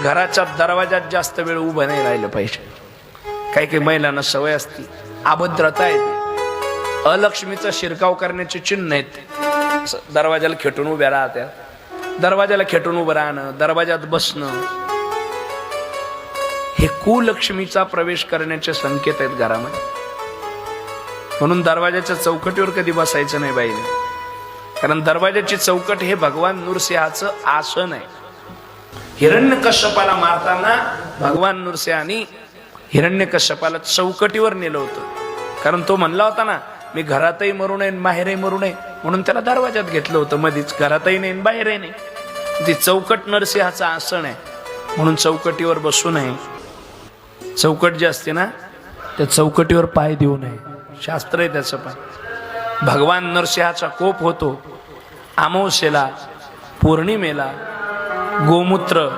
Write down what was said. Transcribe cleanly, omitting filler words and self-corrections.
घराच्या दरवाजात जास्त वेळ उभं नाही राहिलं पाहिजे. काही काही महिलांना सवय असते, अभद्रता येते, अलक्ष्मीचा शिरकाव करण्याचे चिन्ह आहेत. दरवाजाला खेटून उभ्या राहत्या, दरवाजाला खेटून उभं राहणं, दरवाजात बसणं, हे कुलक्ष्मीचा प्रवेश करण्याचे संकेत आहेत घरामध्ये. म्हणून दरवाजाच्या चौकटीवर कधी बसायचं नाही बाईने, कारण दरवाजाची चौकट हे भगवान नृसिंहाचं आसन आहे. हिरण्यकश्यपाला मारताना भगवान नृसिंहाने हिरण्यकश्यपाला चौकटीवर नेलं होतं, कारण तो म्हणला होता ना, मी घरातही मरू नये बाहेरही मरू नये, म्हणून त्याला दरवाजात घेतलं होतं मधीच, घरातही नाही बाहेरही नाही. ती चौकट नरसिंहाचं आसन आहे, म्हणून चौकटीवर बसू नये. चौकट जी असते ना, त्या चौकटीवर पाय देऊ नये, शास्त्र आहे त्याचं. पण भगवान नरसिंहाचा कोप होतो अमावस्येला, पौर्णिमेला, गोमूत्र